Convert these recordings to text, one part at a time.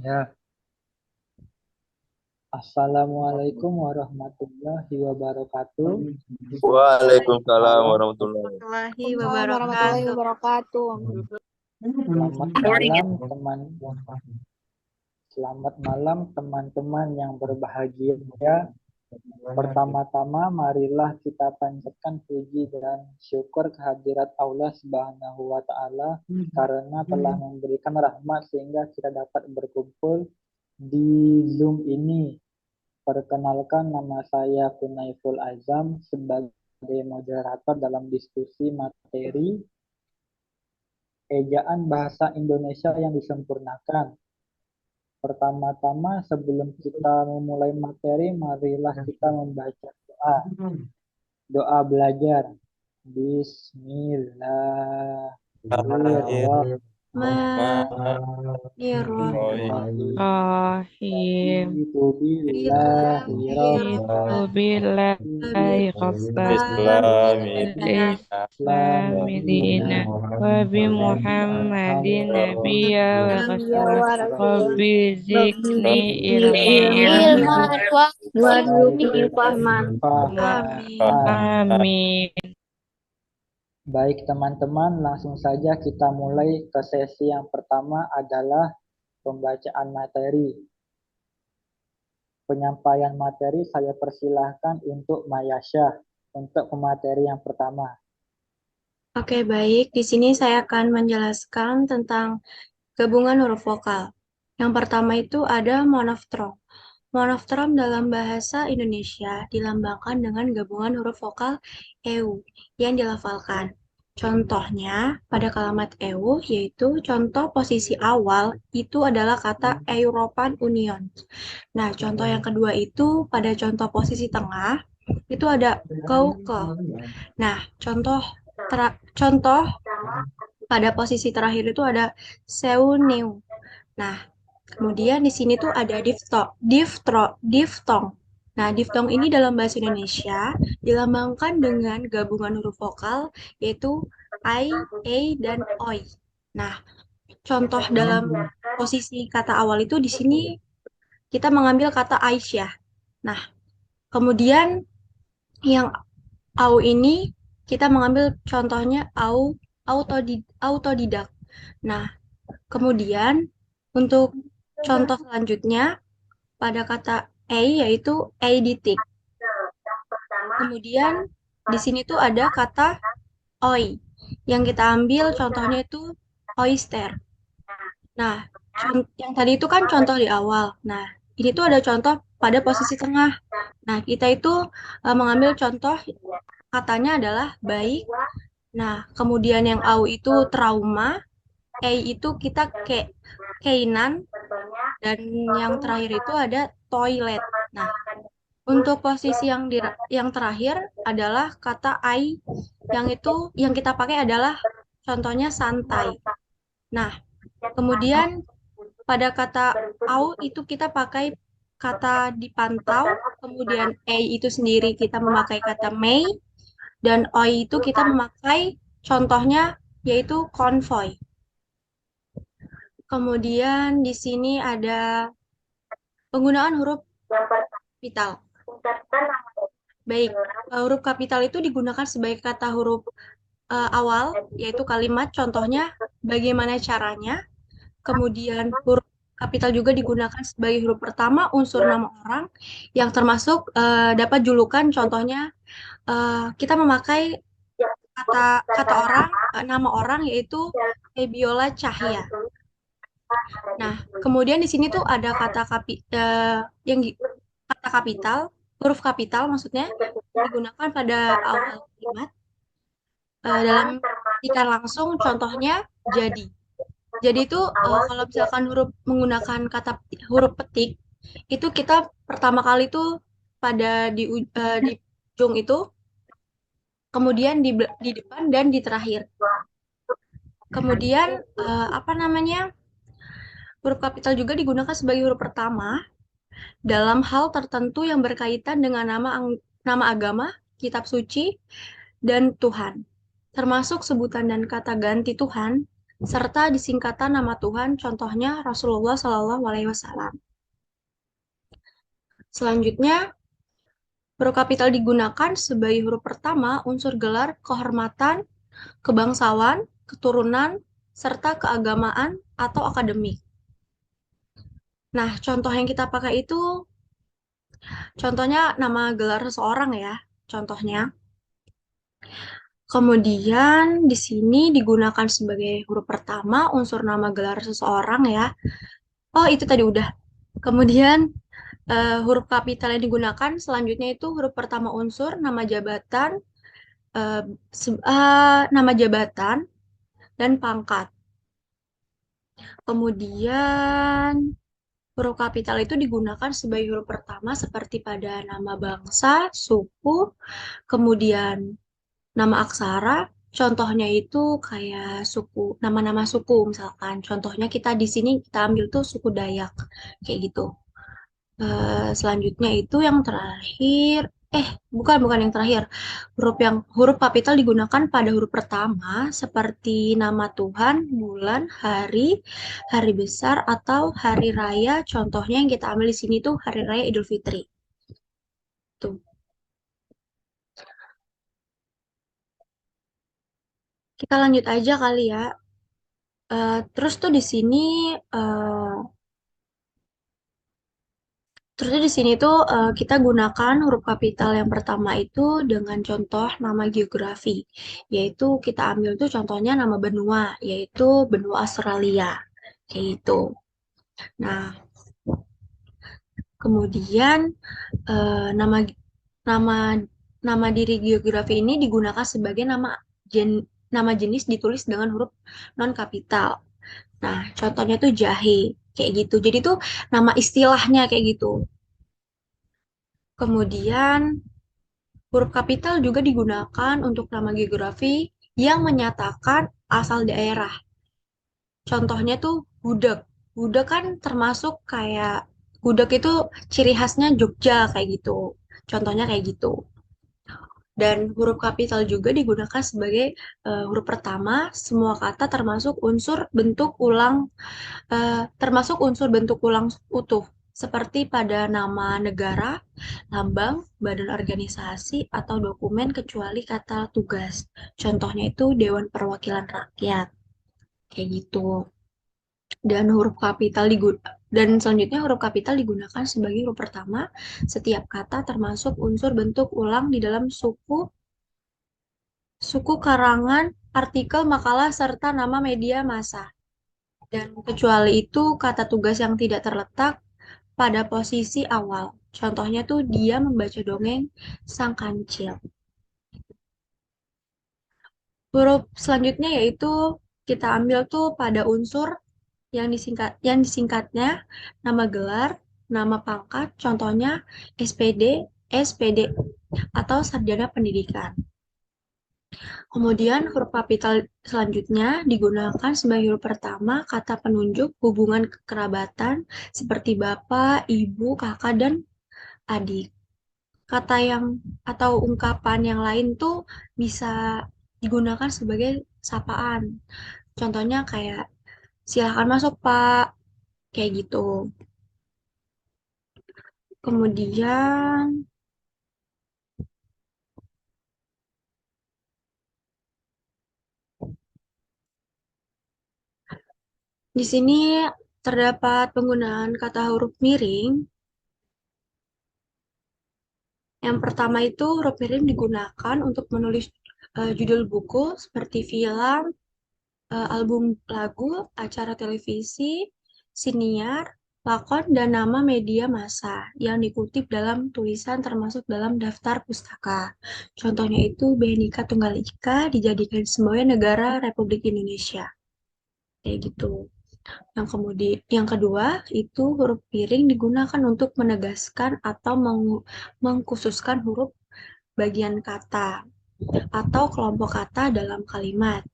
Ya, Assalamualaikum warahmatullahi wabarakatuh. Waalaikumsalam warahmatullahi Warahmatullahi Waalaikumsalam warahmatullahi wabarakatuh. wabarakatuh. Selamat malam teman, selamat malam teman-teman yang berbahagia. Pertama-tama marilah kita panjatkan puji dan syukur kehadirat Allah Subhanahu wa taala karena telah memberikan rahmat sehingga kita dapat berkumpul di Zoom ini. Perkenalkan, nama saya Kunaiful Azam sebagai moderator dalam diskusi materi ejaan bahasa Indonesia yang disempurnakan. Pertama-tama, sebelum kita memulai materi, marilah kita membaca doa. Doa belajar. Bismillahirrahmanirrahim. Bismillahirrahmanirrahim. Itu billahi Itu billahi rabbal Islami dina wa bi Muhammadin nabiyya wa rasulah wa bi zikni ilman Ilman warzuqni fahman. amin. Baik teman-teman, langsung saja kita mulai ke sesi yang pertama adalah pembacaan materi. Penyampaian materi saya persilahkan untuk Mayasya untuk pemateri yang pertama. Oke, baik. Di sini saya akan menjelaskan tentang gabungan huruf vokal. Yang pertama itu ada monoftrong. Monoftrong dalam bahasa Indonesia dilambangkan dengan gabungan huruf vokal EU yang dilafalkan. Contohnya pada kalimat EU yaitu contoh posisi awal itu adalah kata European Union. Nah, contoh yang kedua itu pada contoh posisi tengah itu ada kauke. Nah, contoh pada posisi terakhir itu ada seuneu. Nah, kemudian di sini tuh ada diftong. Nah, diftong ini dalam bahasa Indonesia dilambangkan dengan gabungan huruf vokal yaitu I, A, dan OI. Nah, contoh dalam posisi kata awal itu di sini kita mengambil kata Aisyah. Nah, kemudian yang au ini kita mengambil contohnya autodidak. Nah, kemudian untuk contoh selanjutnya pada kata a yaitu eidetik. Kemudian di sini tuh ada kata oi yang kita ambil contohnya itu oyster. Nah, yang tadi itu kan contoh di awal. Nah, ini tuh ada contoh pada posisi tengah. Nah, kita itu mengambil contoh katanya adalah baik. Nah, kemudian yang au itu trauma, e itu kita keinan, dan yang terakhir itu ada toilet. Nah, untuk posisi yang terakhir adalah kata I yang kita pakai adalah contohnya santai. Nah, kemudian pada kata au itu kita pakai kata dipantau, kemudian A itu sendiri kita memakai kata may, dan oi itu kita memakai contohnya yaitu konvoy. Kemudian di sini ada penggunaan huruf kapital. Baik, huruf kapital itu digunakan sebagai kata huruf awal, yaitu kalimat contohnya bagaimana caranya. Kemudian huruf kapital juga digunakan sebagai huruf pertama unsur nama orang yang termasuk dapat julukan, contohnya kita memakai kata orang, nama orang yaitu Febiola Cahya. Nah, kemudian di sini tuh ada kata kapital, huruf kapital maksudnya digunakan pada awal kalimat dalam ikan langsung, contohnya jadi. Jadi itu kalau misalkan menggunakan kata huruf petik itu kita pertama kali tuh pada di ujung itu, kemudian di depan dan di terakhir. Kemudian apa namanya? Huruf kapital juga digunakan sebagai huruf pertama dalam hal tertentu yang berkaitan dengan nama agama, kitab suci, dan Tuhan. Termasuk sebutan dan kata ganti Tuhan serta disingkatan nama Tuhan, contohnya Rasulullah Shallallahu Alaihi Wasallam. Selanjutnya, huruf kapital digunakan sebagai huruf pertama unsur gelar kehormatan, kebangsawan, keturunan, serta keagamaan atau akademik. Nah, contoh yang kita pakai itu, contohnya nama gelar seseorang ya, contohnya. Kemudian di sini digunakan sebagai huruf pertama unsur nama gelar seseorang ya. Oh, itu tadi udah. Kemudian huruf kapital yang digunakan selanjutnya itu huruf pertama unsur nama jabatan, eh, nama jabatan dan pangkat. Kemudian huruf kapital itu digunakan sebagai huruf pertama seperti pada nama bangsa, suku, kemudian nama aksara. Contohnya itu kayak suku, nama-nama suku misalkan. Contohnya kita di sini kita ambil tuh suku Dayak, kayak gitu. Selanjutnya itu yang terakhir, bukan yang terakhir. Huruf kapital digunakan pada huruf pertama seperti nama Tuhan, bulan, hari, hari besar atau hari raya. Contohnya yang kita ambil di sini tuh hari raya Idul Fitri. Tuh. Kita lanjut aja kali ya. Terus tuh di sini eh, tuh kita gunakan huruf kapital yang pertama itu dengan contoh nama geografi, yaitu kita ambil tuh contohnya nama benua, yaitu benua Australia, kayak gitu. Nah, kemudian nama nama nama diri geografi ini digunakan sebagai nama jenis ditulis dengan huruf non kapital. Nah, contohnya tuh jahe, kayak gitu. Jadi tuh nama istilahnya kayak gitu. Kemudian huruf kapital juga digunakan untuk nama geografi yang menyatakan asal daerah. Contohnya tuh gudeg. Gudeg kan termasuk kayak gudeg itu ciri khasnya Jogja kayak gitu. Contohnya kayak gitu. Dan huruf kapital juga digunakan sebagai huruf pertama semua kata termasuk unsur bentuk ulang utuh seperti pada nama negara, lambang, badan organisasi, atau dokumen kecuali kata tugas. Contohnya itu Dewan Perwakilan Rakyat. Kayak gitu. Dan selanjutnya huruf kapital digunakan sebagai huruf pertama setiap kata termasuk unsur bentuk ulang di dalam suku karangan, artikel, makalah, serta nama media massa. Dan kecuali itu kata tugas yang tidak terletak pada posisi awal. Contohnya tuh dia membaca dongeng Sang Kancil. Huruf selanjutnya yaitu kita ambil tuh pada unsur yang disingkatnya nama gelar, nama pangkat, contohnya SPD, SPD atau sarjana pendidikan. Kemudian huruf kapital selanjutnya digunakan sebagai huruf pertama kata penunjuk hubungan kekerabatan seperti bapak, ibu, kakak, dan adik. Kata yang atau ungkapan yang lain tuh bisa digunakan sebagai sapaan. Contohnya kayak silakan masuk Pak, kayak gitu. Kemudian di sini terdapat penggunaan kata huruf miring. Yang pertama itu huruf miring digunakan untuk menulis judul buku seperti film, album lagu, acara televisi, siniar, lakon, dan nama media massa yang dikutip dalam tulisan termasuk dalam daftar pustaka. Contohnya itu Bhinneka Tunggal Ika dijadikan sebagai negara Republik Indonesia. Kayak gitu. Yang kedua itu huruf piring digunakan untuk menegaskan atau mengkhususkan huruf bagian kata atau kelompok kata dalam kalimat.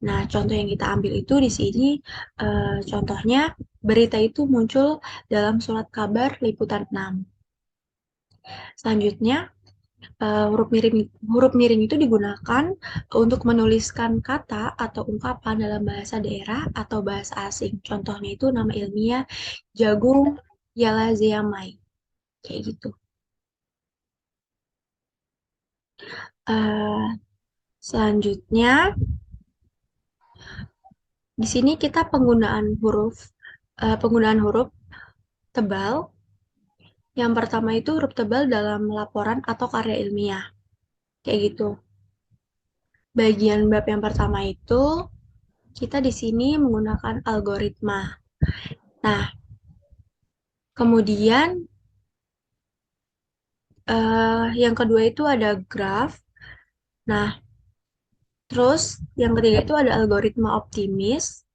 Nah, contoh yang kita ambil itu di sini, contohnya berita itu muncul dalam surat kabar liputan 6. Selanjutnya, huruf miring itu digunakan untuk menuliskan kata atau ungkapan dalam bahasa daerah atau bahasa asing. Contohnya itu nama ilmiah jagung yalazeamai, kayak gitu. Eh, Selanjutnya, di sini kita penggunaan huruf tebal. Yang pertama itu huruf tebal dalam laporan atau karya ilmiah, kayak gitu. Bagian bab yang pertama itu kita di sini menggunakan algoritma. Nah, kemudian yang kedua itu ada graf. Nah, terus yang ketiga itu ada algoritma optimis.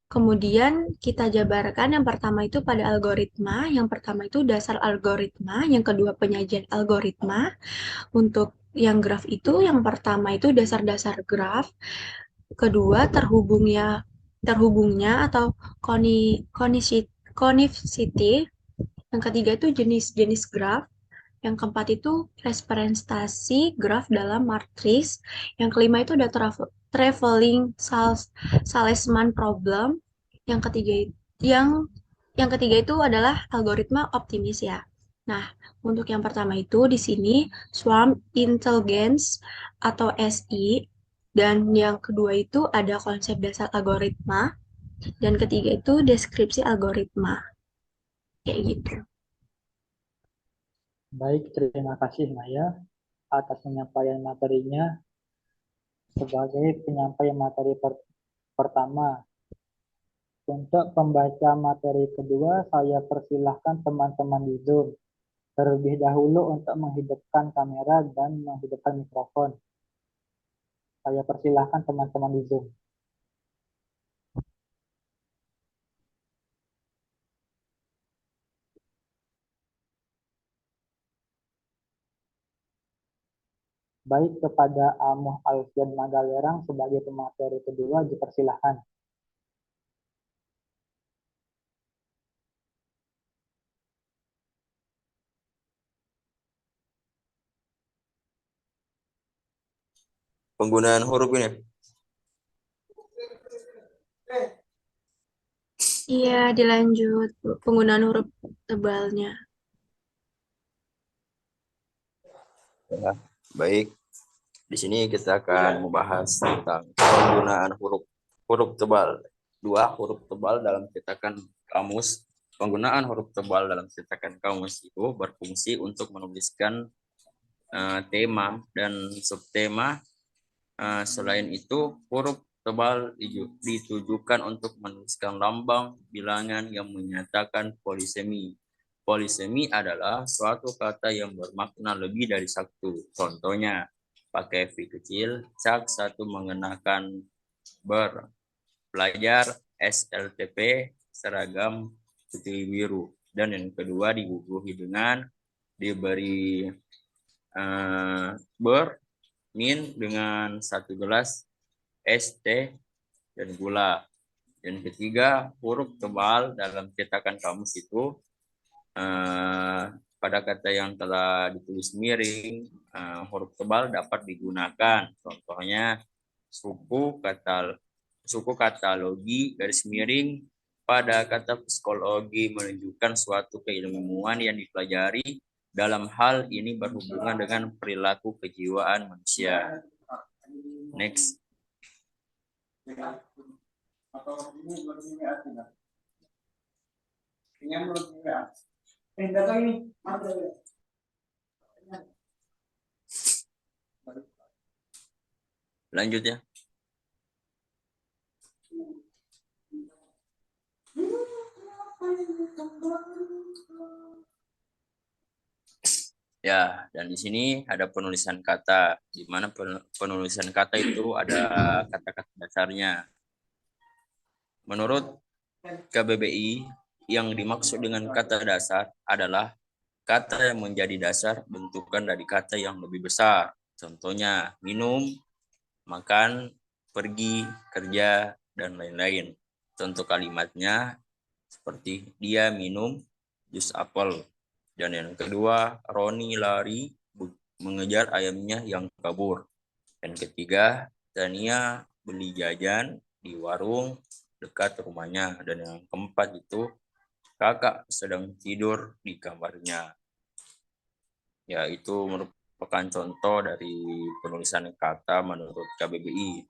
Kemudian kita jabarkan yang pertama itu pada algoritma, yang pertama itu dasar algoritma, yang kedua penyajian algoritma. Untuk yang graf itu, yang pertama itu dasar-dasar graf, kedua terhubungnya atau connectivity, yang ketiga itu jenis-jenis graf, yang keempat itu representasi graf dalam matris, yang kelima itu ada traveling salesman problem, yang ketiga yang yang ketiga itu adalah algoritma optimis ya. Nah, untuk yang pertama itu di sini swarm intelligence atau SI, dan yang kedua itu ada konsep dasar algoritma, dan ketiga itu deskripsi algoritma. Kayak gitu. Baik, terima kasih Maya atas penyampaian materinya. Sebagai penyampaian materi pertama, untuk pembaca materi kedua, saya persilahkan teman-teman di Zoom terlebih dahulu untuk menghidupkan kamera dan menghidupkan mikrofon. Saya persilahkan teman-teman di Zoom. Baik, kepada Amuh Alfian Magalerang sebagai pemateri kedua dipersilahkan. Penggunaan huruf ini. Iya, dilanjut penggunaan huruf tebalnya. Ya, baik. Di sini kita akan membahas tentang penggunaan huruf tebal. Dua huruf tebal dalam cetakan kamus. Penggunaan huruf tebal dalam cetakan kamus itu berfungsi untuk menuliskan tema dan subtema. Selain itu, huruf tebal ditujukan untuk menuliskan lambang bilangan yang menyatakan polisemi. Polisemi adalah suatu kata yang bermakna lebih dari satu. Contohnya, pakai V kecil, cak satu mengenakan belajar SLTP seragam putih biru. Dan yang kedua dibubuhi dengan diberi min dengan 1 gelas es teh dan gula. Dan ketiga, huruf tebal dalam cetakan kamus itu pada kata yang telah ditulis miring, huruf tebal dapat digunakan. Contohnya suku katalogi garis miring pada kata psikologi menunjukkan suatu keilmuan yang dipelajari dalam hal ini berhubungan dengan perilaku kejiwaan manusia. Next. Lanjut ya. Ya, dan di sini ada penulisan kata, di mana penulisan kata itu ada kata-kata dasarnya. Menurut KBBI, yang dimaksud dengan kata dasar adalah kata yang menjadi dasar bentukan dari kata yang lebih besar. Contohnya minum, makan, pergi, kerja, dan lain-lain. Contoh kalimatnya seperti dia minum jus apel. Dan yang kedua, Roni lari mengejar ayamnya yang kabur. Dan ketiga, Tania beli jajan di warung dekat rumahnya. Dan yang keempat itu, kakak sedang tidur di kamarnya. Ya, itu merupakan contoh dari penulisan kata menurut KBBI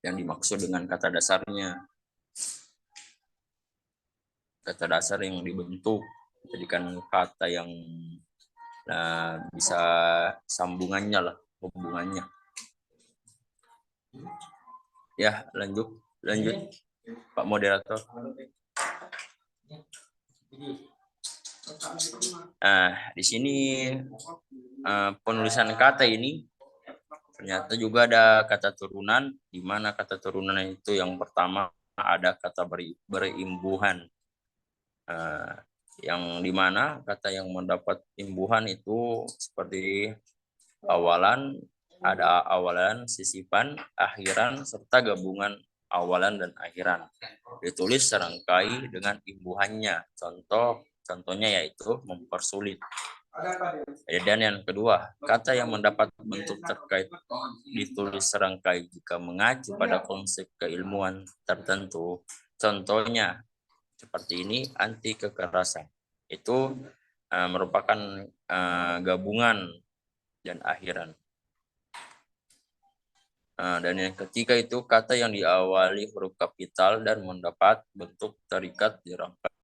yang dimaksud dengan kata dasarnya. Kata dasar yang dibentuk jadikan kata yang bisa sambungannya lah, hubungannya. Ya, lanjut Pak Moderator. Di sini penulisan kata ini ternyata juga ada kata turunan, di mana kata turunan itu yang pertama ada kata berimbuhan. Yang dimana kata yang mendapat imbuhan itu seperti awalan, ada awalan, sisipan, akhiran, serta gabungan awalan dan akhiran. Ditulis serangkai dengan imbuhannya. Contohnya yaitu mempersulit. Dan yang kedua, kata yang mendapat bentuk terkait ditulis serangkai jika mengacu pada konsep keilmuan tertentu. Contohnya seperti ini, anti kekerasan. Itu merupakan gabungan dan akhiran. Dan yang ketiga itu kata yang diawali huruf kapital dan mendapat bentuk terikat di rangkai